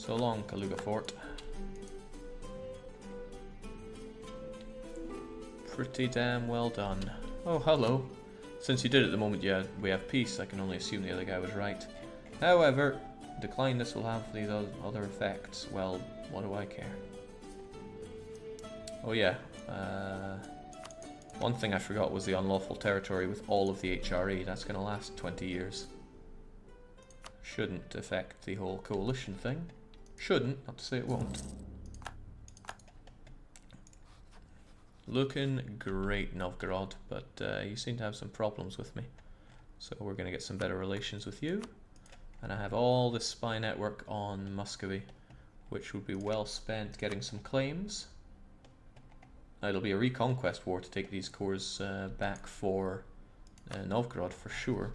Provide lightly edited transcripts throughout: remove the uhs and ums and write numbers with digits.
So long, Kaluga Fort. Pretty damn well done. Oh, hello. Since you did at the moment, yeah, we have peace, I can only assume the other guy was right. However, decline this will have these other effects. Well, what do I care? Oh yeah, one thing I forgot was the unlawful territory with all of the HRE. That's going to last 20 years. Shouldn't affect the whole coalition thing. Shouldn't, not to say it won't. Looking great, Novgorod, but you seem to have some problems with me. So we're going to get some better relations with you. And I have all this spy network on Muscovy, which would be well spent getting some claims. It'll be a reconquest war to take these cores back for Novgorod for sure.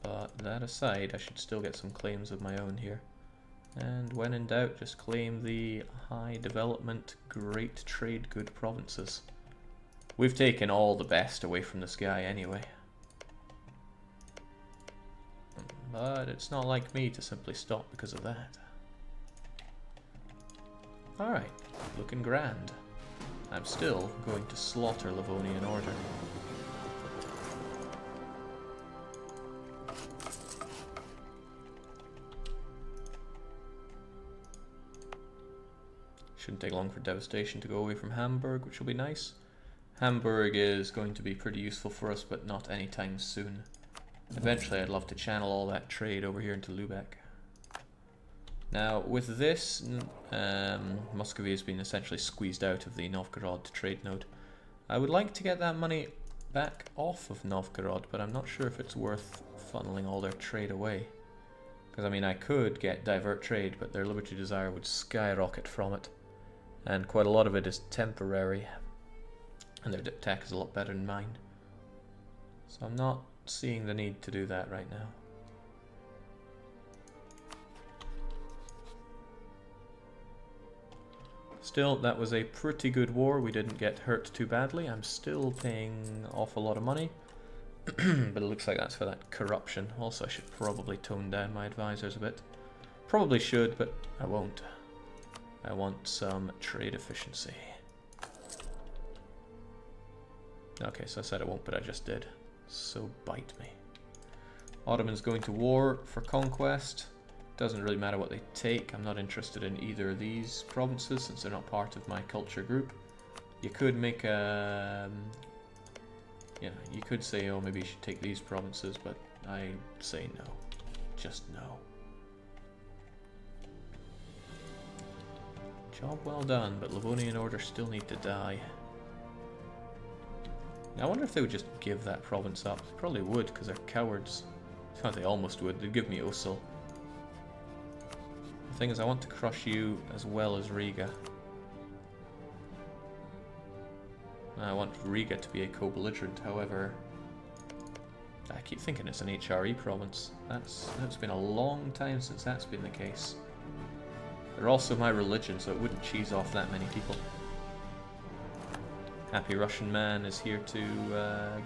But that aside, I should still get some claims of my own here. And when in doubt, just claim the high development, great trade good provinces. We've taken all the best away from this guy anyway. But it's not like me to simply stop because of that. Alright, looking grand. I'm still going to slaughter Livonian Order. Shouldn't take long for devastation to go away from Hamburg, which will be nice. Hamburg is going to be pretty useful for us, but not anytime soon. Eventually I'd love to channel all that trade over here into Lubeck. Now with this, Muscovy has been essentially squeezed out of the Novgorod trade node. I would like to get that money back off of Novgorod, but I'm not sure if it's worth funneling all their trade away. Because I mean I could get divert trade, but their liberty desire would skyrocket from it. And quite a lot of it is temporary. And their tech is a lot better than mine. So I'm not seeing the need to do that right now. Still, that was a pretty good war. We didn't get hurt too badly. I'm still paying an awful lot of money. But it looks like that's for that corruption. Also, I should probably tone down my advisors a bit. Probably should, but I won't. I want some trade efficiency. Okay, so I said I won't, but I just did. So bite me. Ottomans going to war for conquest. Doesn't really matter what they take. I'm not interested in either of these provinces since they're not part of my culture group. You could make a... you could say, oh, maybe you should take these provinces, but I say no. Just no. Job well done, but Livonian Order still need to die. Now, I wonder if they would just give that province up. They probably would, because they're cowards. Oh, they almost would. They'd give me Osil. The thing is, I want to crush you as well as Riga. I want Riga to be a co-belligerent, however... I keep thinking it's an HRE province. It's been a long time since that's been the case. They're also my religion, so it wouldn't cheese off that many people. Happy Russian Man is here to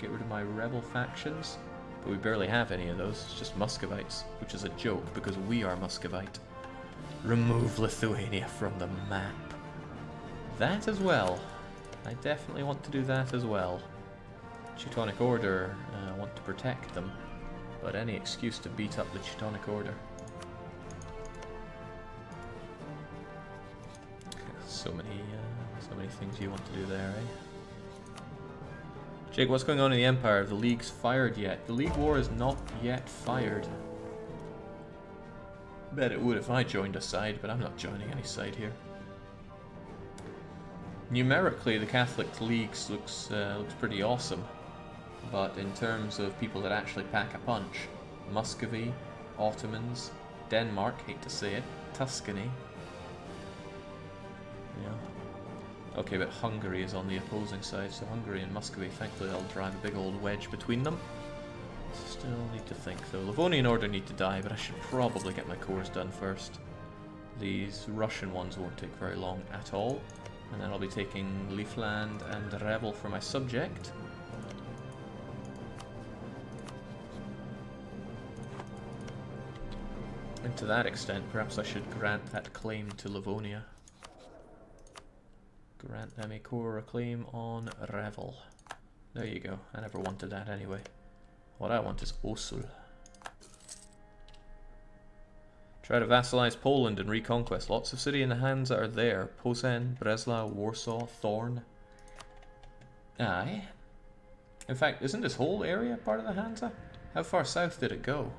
get rid of my rebel factions, but we barely have any of those. It's just Muscovites, which is a joke because we are Muscovite. Remove Lithuania from the map. That as well. I definitely want to do that as well. Teutonic Order, I want to protect them, but any excuse to beat up the Teutonic Order. So many things you want to do there, eh? Jake, what's going on in the Empire? The League's fired yet? The League War is not yet fired. Bet it would if I joined a side, but I'm not joining any side here. Numerically, the Catholic Leagues looks pretty awesome, but in terms of people that actually pack a punch, Muscovy, Ottomans, Denmark, hate to say it, Tuscany. Yeah. Okay, but Hungary is on the opposing side, so Hungary and Muscovy, thankfully, I'll drive a big old wedge between them. Still need to think though. Livonian Order need to die, but I should probably get my cores done first. These Russian ones won't take very long at all. And then I'll be taking Leafland and Rebel for my subject. And to that extent, perhaps I should grant that claim to Livonia. Grant them a core claim on Revel. There you go. I never wanted that anyway. What I want is Osul. Try to vassalize Poland and reconquest. Lots of city in the hands that are there. Posen, Breslau, Warsaw, Thorn. Aye. In fact, isn't this whole area part of the Hansa? How far south did it go?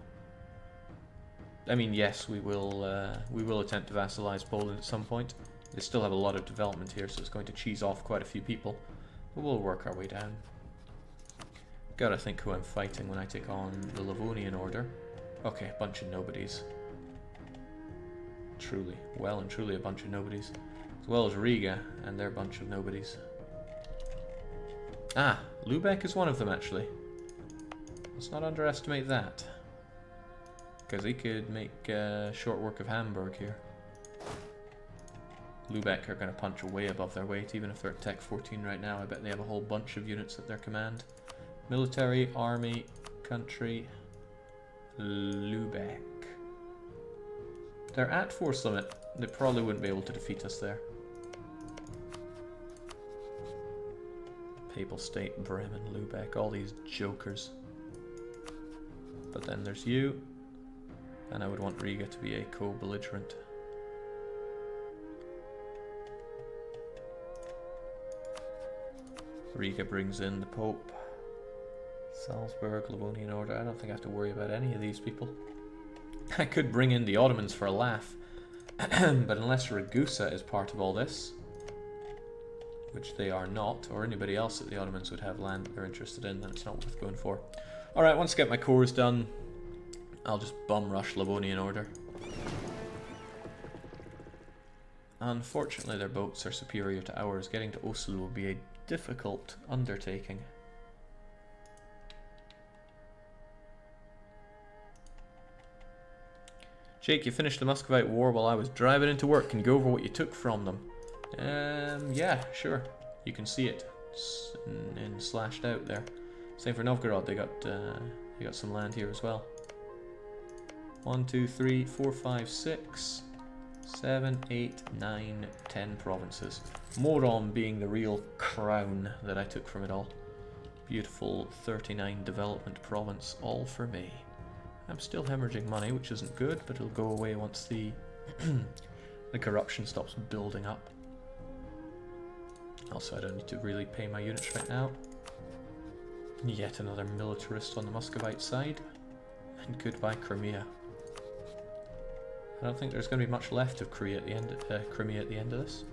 I mean, yes, we will attempt to vassalize Poland at some point. They still have a lot of development here, so it's going to cheese off quite a few people. But we'll work our way down. Gotta think who I'm fighting when I take on the Livonian Order. Okay, a bunch of nobodies. Truly, well and truly a bunch of nobodies. As well as Riga and their bunch of nobodies. Ah, Lubeck is one of them actually. Let's not underestimate that. Because he could make short work of Hamburg here. Lubeck are going to punch way above their weight, even if they're at Tech 14 right now. I bet they have a whole bunch of units at their command. Military, army, country, Lubeck. They're at Force Limit. They probably wouldn't be able to defeat us there. Papal State, Bremen, Lubeck, all these jokers. But then there's you. And I would want Riga to be a co-belligerent. Riga brings in the Pope. Salzburg, Livonian Order. I don't think I have to worry about any of these people. I could bring in the Ottomans for a laugh. But unless Ragusa is part of all this, which they are not, or anybody else that the Ottomans would have land that they're interested in, then it's not worth going for. Alright, once I get my cores done, I'll just bum rush Livonian Order. Unfortunately, their boats are superior to ours. Getting to Oslo will be a difficult undertaking. Jake, you finished the Muscovite War while I was driving into work. Can you go over what you took from them? Yeah, sure. You can see it in slashed out there. Same for Novgorod. They got some land here as well. 1, 2, 3, 4, 5, 6, 7, 8, 9, 10 provinces. Moron being the real crown that I took from it all. Beautiful 39 development province, all for me. I'm still hemorrhaging money, which isn't good, but it'll go away once the the corruption stops building up. Also, I don't need to really pay my units right now. Yet another militarist on the Muscovite side. And goodbye Crimea. I don't think there's going to be much left of Crimea at the end of this.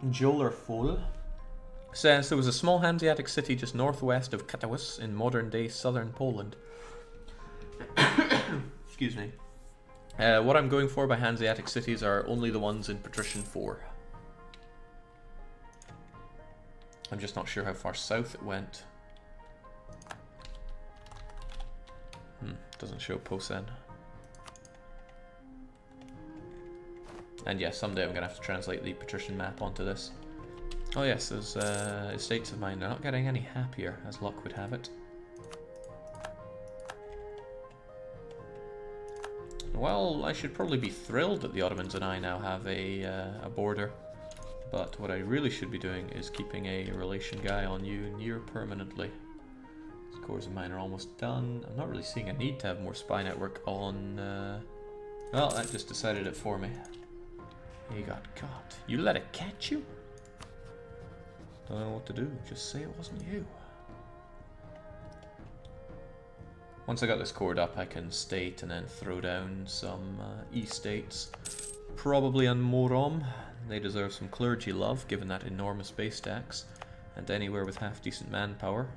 Jolerfol says there was a small Hanseatic city just northwest of Katowice in modern-day southern Poland. Excuse me. What I'm going for by Hanseatic cities are only the ones in Patrician 4. I'm just not sure how far south it went. Doesn't show Posen. And yeah, someday I'm going to have to translate the Patrician map onto this. Oh yes, those estates of mine are not getting any happier, as luck would have it. Well, I should probably be thrilled that the Ottomans and I now have a border. But what I really should be doing is keeping a relation guy on you near permanently. These cores of mine are almost done. I'm not really seeing a need to have more spy network on... Well, that just decided it for me. You got caught. You let it catch you? Don't know what to do. Just say it wasn't you. Once I got this cored up, I can state and then throw down some e-states. Probably on Morom. They deserve some clergy love, given that enormous base tax. And anywhere with half-decent manpower.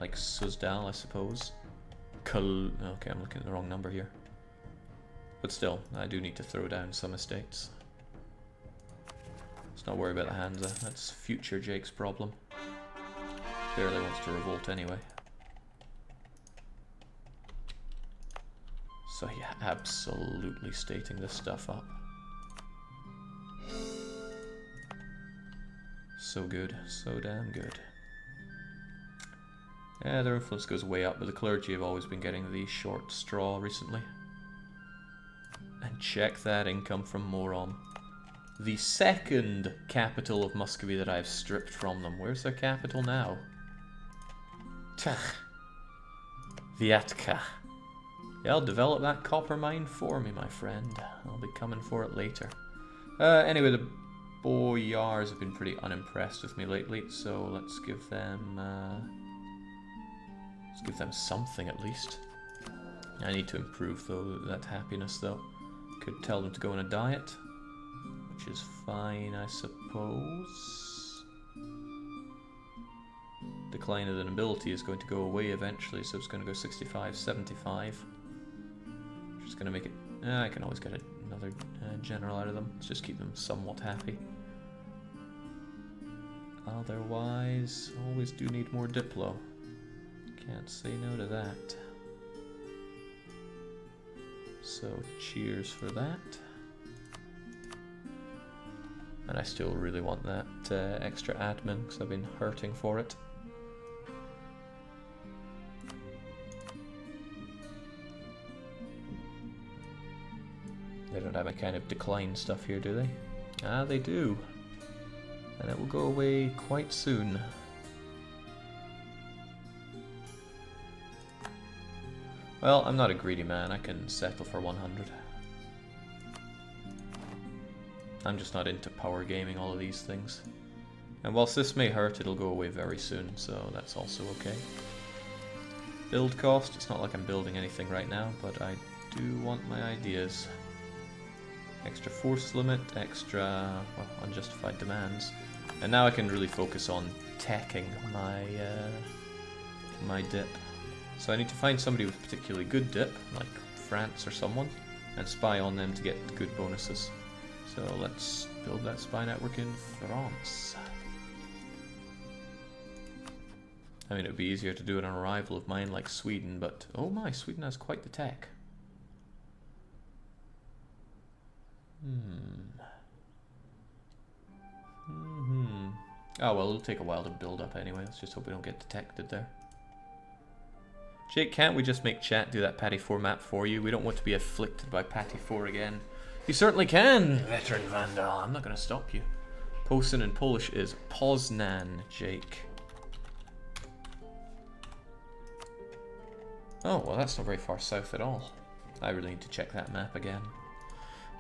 Like Suzdal, I suppose. Okay, I'm looking at the wrong number here. But still, I do need to throw down some estates. Let's not worry about the Hansa. That's future Jake's problem. Barely wants to revolt anyway. So yeah, absolutely stating this stuff up. So good, so damn good. Yeah, their influence goes way up, but the clergy have always been getting the short straw recently. And check that income from Moron. The second capital of Muscovy that I've stripped from them. Where's their capital now? Tach. Vyatka. Yeah, I'll develop that copper mine for me, my friend. I'll be coming for it later. Anyway, the boyars have been pretty unimpressed with me lately, so let's give them something at least. I need to improve that happiness though. Could tell them to go on a diet, which is fine, I suppose. Decline of the nobility is going to go away eventually, so it's going to go 65, 75. Which is going to make it... I can always get another general out of them. Let's just keep them somewhat happy. Otherwise, always do need more Diplo. Can't say no to that. So, cheers for that. And I still really want that extra admin, because I've been hurting for it. They don't have any kind of decline stuff here, do they? Ah, they do. And it will go away quite soon. Well, I'm not a greedy man, I can settle for 100. I'm just not into power gaming all of these things. And whilst this may hurt, it'll go away very soon, so that's also okay. Build cost, it's not like I'm building anything right now, but I do want my ideas. Extra force limit, extra, well, unjustified demands. And now I can really focus on teching my, my dip. So I need to find somebody with particularly good dip, like France or someone, and spy on them to get good bonuses. So let's build that spy network in France. I mean, it would be easier to do it on a rival of mine like Sweden, but oh my, Sweden has quite the tech. Oh well, it'll take a while to build up anyway. Let's just hope we don't get detected there. Jake, can't we just make chat do that Patty 4 map for you? We don't want to be afflicted by Patty 4 again. You certainly can, veteran Vandal. I'm not going to stop you. Posen in Polish is Poznan, Jake. Oh, well that's not very far south at all. I really need to check that map again.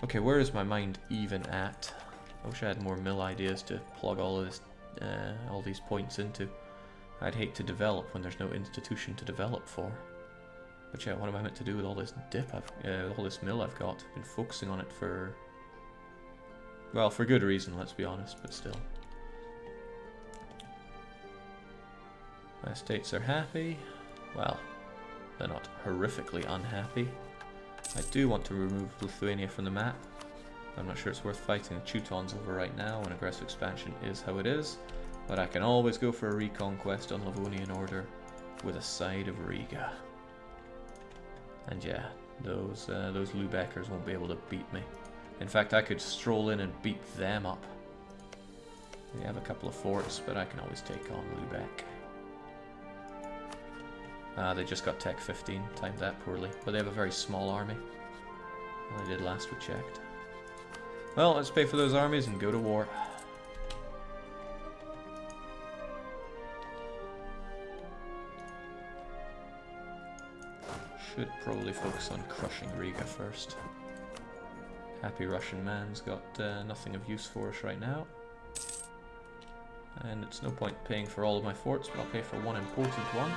Okay, where is my mind even at? I wish I had more mill ideas to plug all of this, all these points into. I'd hate to develop when there's no institution to develop for. But yeah, what am I meant to do with all this dip all this mill I've got? I've been focusing on it for... well, for good reason, let's be honest, but still. My estates are happy. Well, they're not horrifically unhappy. I do want to remove Lithuania from the map. I'm not sure it's worth fighting the Teutons over right now when aggressive expansion is how it is. But I can always go for a reconquest on Livonian order with a side of Riga. And yeah, those Lubeckers won't be able to beat me. In fact, I could stroll in and beat them up. They have a couple of forts, but I can always take on Lubeck. They just got Tech 15, timed that poorly. But they have a very small army. Well, they did last we checked. Well, let's pay for those armies and go to war. Should probably focus on crushing Riga first. Happy Russian man's got nothing of use for us right now. And it's no point paying for all of my forts, but I'll pay for one important one.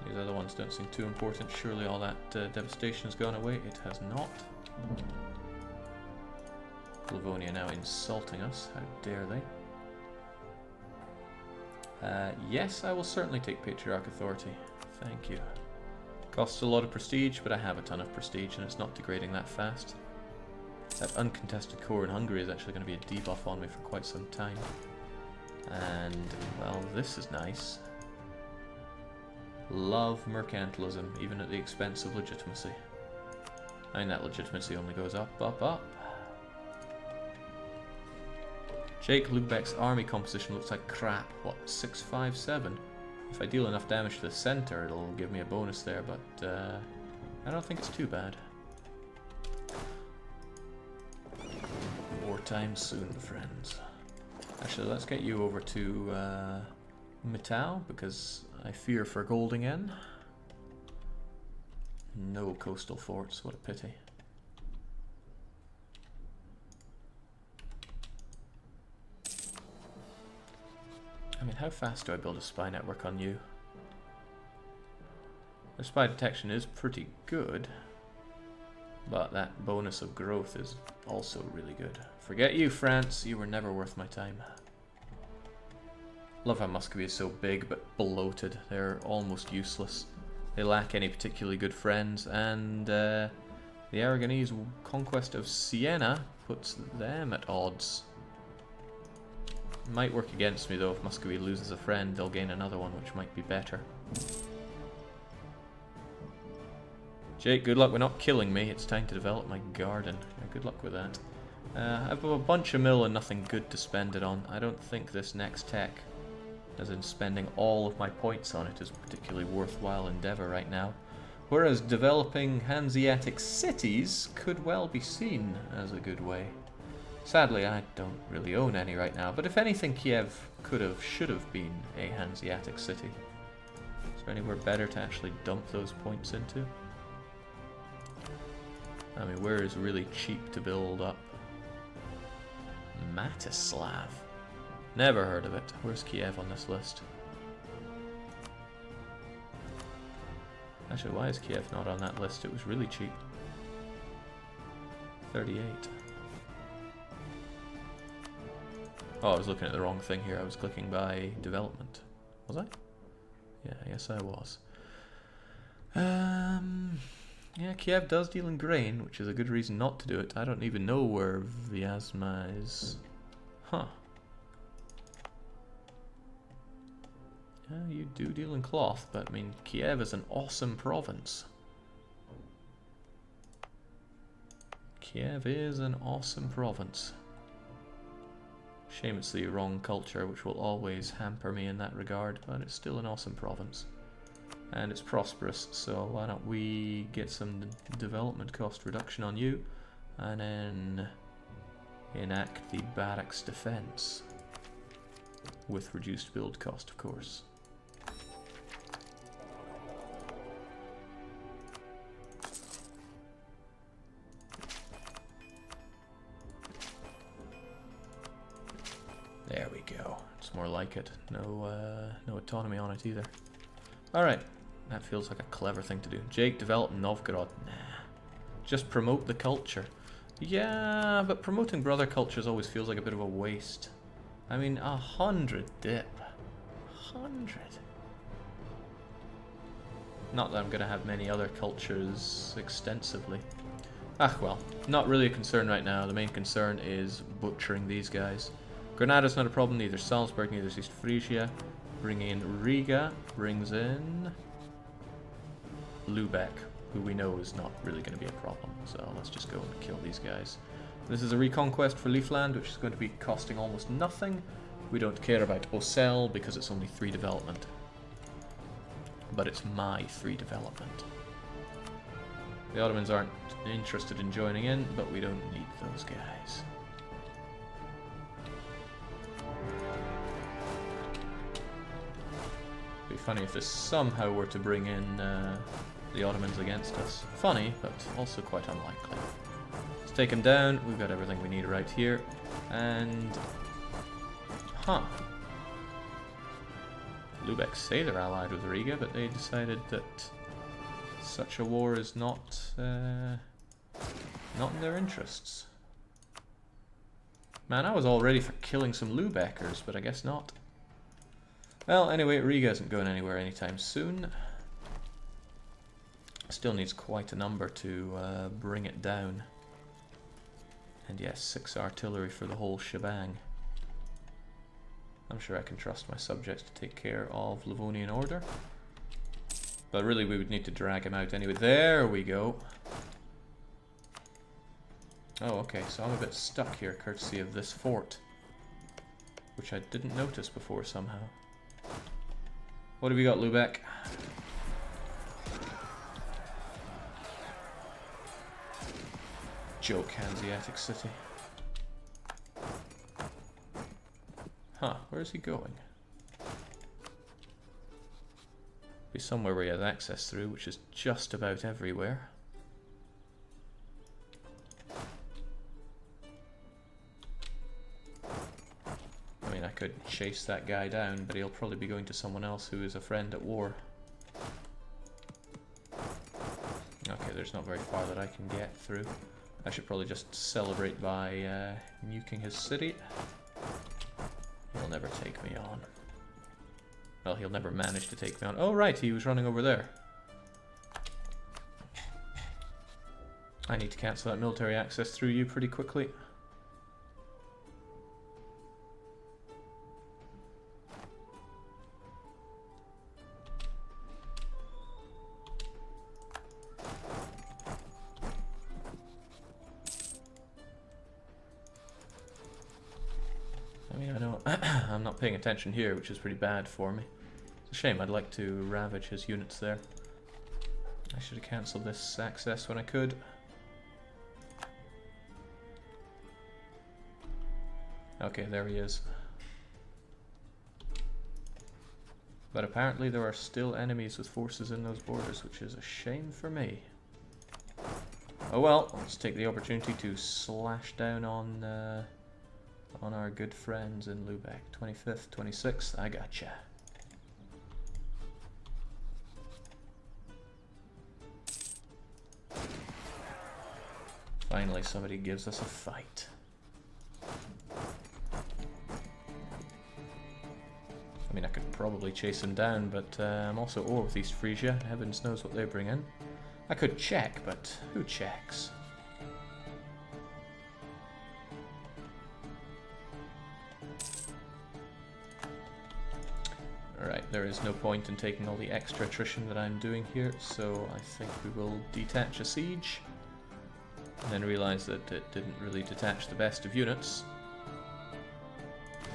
These other ones don't seem too important. Surely all that devastation has gone away. It has not. Livonia now insulting us. How dare they? Yes, I will certainly take Patriarch Authority. Thank you. Costs a lot of prestige, but I have a ton of prestige and it's not degrading that fast. That uncontested core in Hungary is actually going to be a debuff on me for quite some time. And, well, this is nice. Love mercantilism, even at the expense of legitimacy. I mean, that legitimacy only goes up, up, up. Jake Lubeck's army composition looks like crap. What, 657? If I deal enough damage to the center, it'll give me a bonus there, but I don't think it's too bad. Wartime soon, friends. Actually, let's get you over to Mittal, because I fear for gold again. No coastal forts, what a pity. I mean, how fast do I build a spy network on you? The spy detection is pretty good, but that bonus of growth is also really good. Forget you, France, you were never worth my time. Love how Muscovy is so big but bloated. They're almost useless. They lack any particularly good friends, and the Aragonese conquest of Siena puts them at odds. Might work against me though. If Muscovy loses a friend, they'll gain another one, which might be better. Jake, good luck with not killing me. It's time to develop my garden. Yeah, good luck with that. I've a bunch of mill and nothing good to spend it on. I don't think this next tech, as in spending all of my points on it, is a particularly worthwhile endeavor right now. Whereas developing Hanseatic cities could well be seen as a good way. Sadly, I don't really own any right now, but if anything, Kiev should have been a Hanseatic city. Is there anywhere better to actually dump those points into? I mean, where is really cheap to build up? Matislav. Never heard of it. Where's Kiev on this list? Actually, why is Kiev not on that list? It was really cheap. 38. Oh, I was looking at the wrong thing here. I was clicking by development. Was I? Yeah, yes I was. Yeah, Kiev does deal in grain, which is a good reason not to do it. I don't even know where Vyazma is. Huh. Yeah, you do deal in cloth, but I mean, Kiev is an awesome province. Kiev is an awesome province. Shame it's the wrong culture, which will always hamper me in that regard, but it's still an awesome province. And it's prosperous, so why don't we get some development cost reduction on you, and then enact the barracks defense, with reduced build cost, of course. There we go. It's more like it. No autonomy on it either. Alright. That feels like a clever thing to do. Jake, develop Novgorod. Nah. Just promote the culture. Yeah, but promoting brother cultures always feels like a bit of a waste. I mean, 100 dip. 100. Not that I'm going to have many other cultures extensively. Ah, well. Not really a concern right now. The main concern is butchering these guys. Granada's not a problem, neither Salzburg, neither East Frisia. Bringing in Riga brings in Lubeck, who we know is not really going to be a problem. So let's just go and kill these guys. This is a reconquest for Leafland, which is going to be costing almost nothing. We don't care about Ocel because it's only 3 development. But it's my 3 development. The Ottomans aren't interested in joining in, but we don't need those guys. It'd be funny if this somehow were to bring in the Ottomans against us. Funny, but also quite unlikely. Let's take him down. We've got everything we need right here. And... huh. Lubeck say they're allied with Riga, but they decided that such a war is not in their interests. Man, I was all ready for killing some Lubeckers, but I guess not. Well, anyway, Riga isn't going anywhere anytime soon. Still needs quite a number to bring it down. And yes, 6 artillery for the whole shebang. I'm sure I can trust my subjects to take care of Livonian order. But really we would need to drag him out anyway. There we go. Oh, okay, so I'm a bit stuck here courtesy of this fort, which I didn't notice before somehow. What have you got, Lubeck? Joke, Hanseatic City. Huh, where is he going? Be somewhere where he has access through, which is just about everywhere. I mean, I could chase that guy down, but he'll probably be going to someone else who is a friend at war. Okay, there's not very far that I can get through. I should probably just celebrate by nuking his city. He'll never take me on. Well, he'll never manage to take me on. Oh, right, he was running over there. I need to cancel that military access through you pretty quickly. I mean, I know I'm not paying attention here, which is pretty bad for me. It's a shame, I'd like to ravage his units there. I should have cancelled this access when I could. Okay, there he is. But apparently there are still enemies with forces in those borders, which is a shame for me. Oh well, let's take the opportunity to slash down on our good friends in Lubeck. 25th, 26th, I gotcha. Finally, somebody gives us a fight. I mean, I could probably chase him down, but I'm also at war with East Frisia. Heavens knows what they bring in. I could check, but who checks? Alright, there is no point in taking all the extra attrition that I'm doing here, so I think we will detach a siege. And then realise that it didn't really detach the best of units.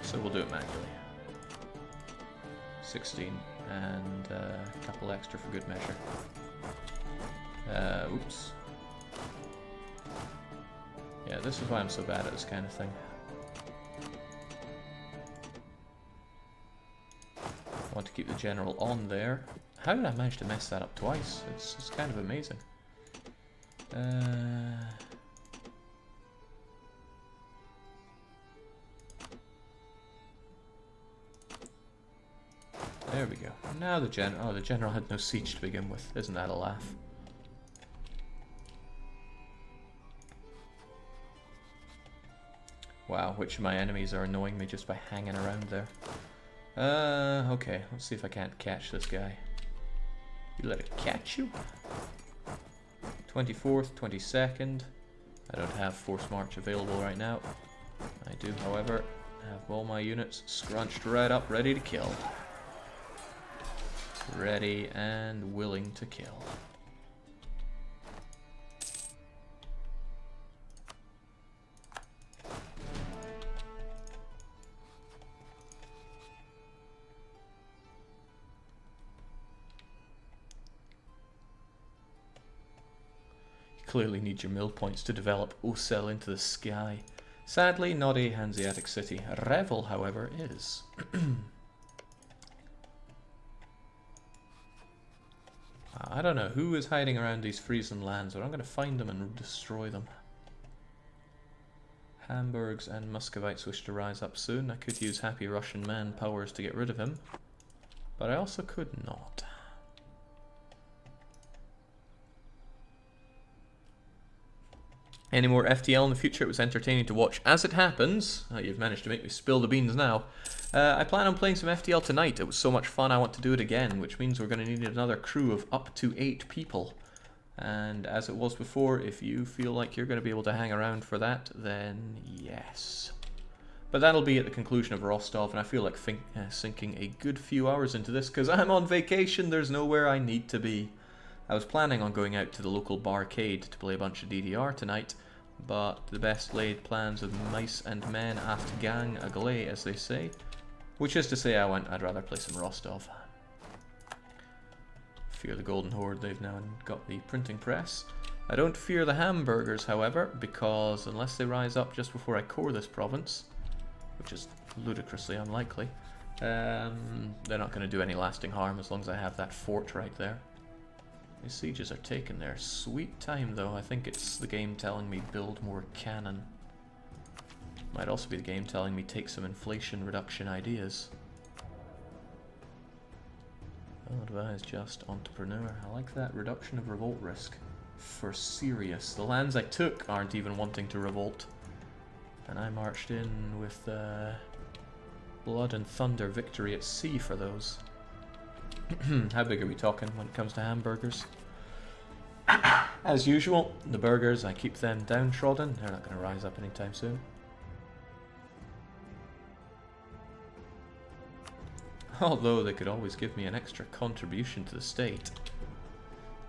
So we'll do it manually. 16 and a couple extra for good measure. Oops. Yeah, this is why I'm so bad at this kind of thing. I want to keep the general on there. How did I manage to mess that up twice? It's kind of amazing. There we go. Now the general. Oh, the general had no siege to begin with. Isn't that a laugh? Wow, which of my enemies are annoying me just by hanging around there? Okay. Let's see if I can't catch this guy. You let it catch you? 24th, 22nd. I don't have force march available right now. I do, however, have all my units scrunched right up, ready to kill. Ready and willing to kill. Clearly need your mill points to develop Ocel into the sky. Sadly, not a Hanseatic city. Revel, however, is. I don't know who is hiding around these Frisian lands, but I'm going to find them and destroy them. Hamburgs and Muscovites wish to rise up soon. I could use happy Russian man powers to get rid of him, but I also could not. Any more FTL in the future? It was entertaining to watch. As it happens, you've managed to make me spill the beans now. I plan on playing some FTL tonight. It was so much fun, I want to do it again, which means we're going to need another crew of up to 8 people. And as it was before, if you feel like you're going to be able to hang around for that, then yes. But that'll be at the conclusion of Rostov, and I feel like sinking a good few hours into this because I'm on vacation. There's nowhere I need to be. I was planning on going out to the local barcade to play a bunch of DDR tonight, but the best laid plans of mice and men aft gang agley, as they say. Which is to say I'd rather play some Rostov. Fear the Golden Horde, they've now got the printing press. I don't fear the hamburgers, however, because unless they rise up just before I core this province, which is ludicrously unlikely, they're not going to do any lasting harm as long as I have that fort right there. These sieges are taking their sweet time, though. I think it's the game telling me build more cannon. Might also be the game telling me take some inflation reduction ideas. Well advised, just entrepreneur. I like that reduction of revolt risk. For serious. The lands I took aren't even wanting to revolt. And I marched in with blood and thunder victory at sea for those. How big are we talking when it comes to hamburgers? As usual, the burgers, I keep them downtrodden. They're not going to rise up anytime soon. Although they could always give me an extra contribution to the state.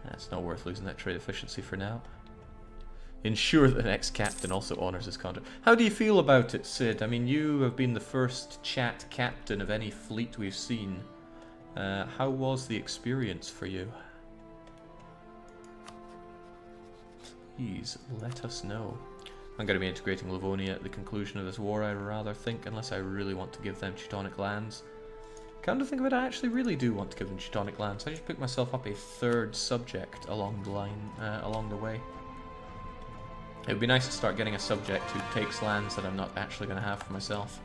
That's not worth losing that trade efficiency for now. Ensure that the next captain also honours his contract. How do you feel about it, Sid? I mean, you have been the first chat captain of any fleet we've seen. How was the experience for you? Please let us know. I'm going to be integrating Livonia at the conclusion of this war, I rather think, unless I really want to give them Teutonic lands. Come to think of it, I actually really do want to give them Teutonic lands. I just picked myself up a third subject along the line, along the way. It would be nice to start getting a subject who takes lands that I'm not actually going to have for myself.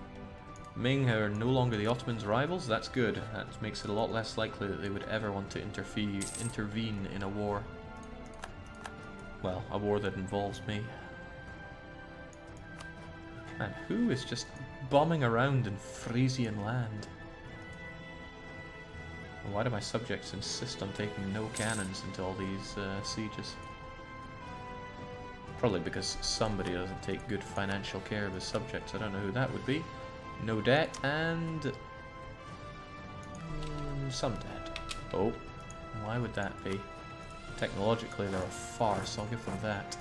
Ming are no longer the Ottomans' rivals. That's good. That makes it a lot less likely that they would ever want to intervene in a war. Well, a war that involves me. And who is just bombing around in Frisian land? Why do my subjects insist on taking no cannons into all these sieges? Probably because somebody doesn't take good financial care of his subjects. I don't know who that would be. No debt and... some debt. Oh, why would that be? Technologically they're a farce, I'll give them that.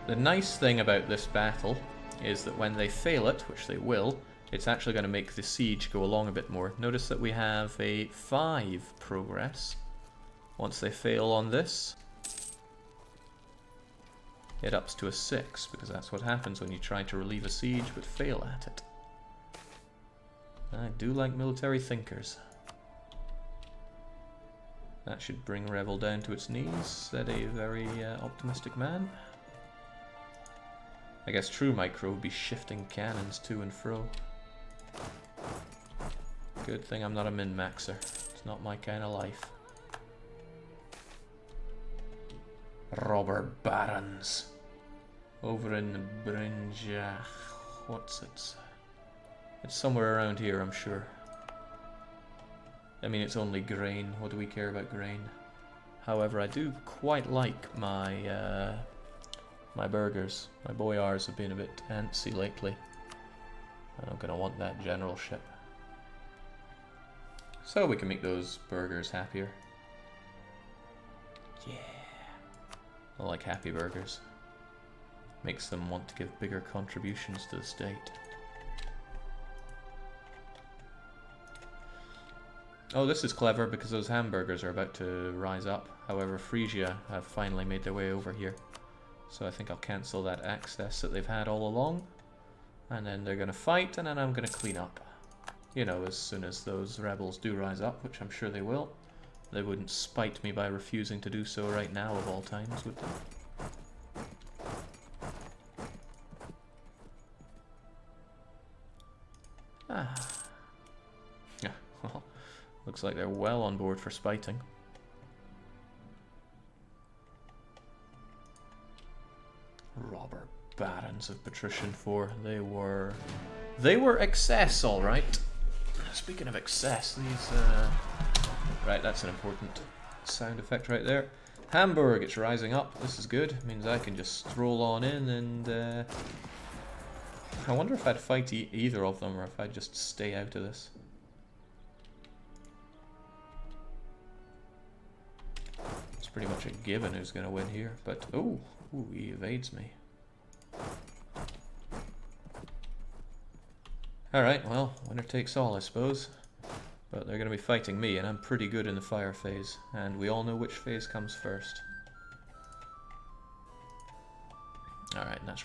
The nice thing about this battle is that when they fail it, which they will, it's actually going to make the siege go along a bit more. Notice that we have a 5 progress. Once they fail on this, it ups to a 6, because that's what happens when you try to relieve a siege but fail at it. I do like military thinkers. That should bring Revel down to its knees, said a very optimistic man. I guess true micro would be shifting cannons to and fro. Good thing I'm not a min-maxer. It's not my kind of life. Robber barons. Over in Brinjach. What's it? It's somewhere around here, I'm sure. I mean, it's only grain. What do we care about grain? However, I do quite like my my burgers. My boyars have been a bit antsy lately. I'm gonna want that generalship. So we can make those burgers happier. Yeah. I like happy burgers. Makes them want to give bigger contributions to the state. Oh, this is clever because those hamburgers are about to rise up. However, Frisia have finally made their way over here. So I think I'll cancel that access that they've had all along. And then they're going to fight, and then I'm going to clean up. You know, as soon as those rebels do rise up, which I'm sure they will. They wouldn't spite me by refusing to do so right now of all times, would they? Ah. Yeah, well, looks like they're well on board for spiting. Robber barons of Patrician 4. They were excess, all right. Speaking of excess, these right, that's an important sound effect right there. Hamburg, it's rising up. This is good. It means I can just stroll on in and I wonder if I'd fight either of them or if I'd just stay out of this. It's pretty much a given who's going to win here, but oh, he evades me. Alright, well, winner takes all, I suppose. But they're going to be fighting me, and I'm pretty good in the fire phase. And we all know which phase comes first. Alright, natural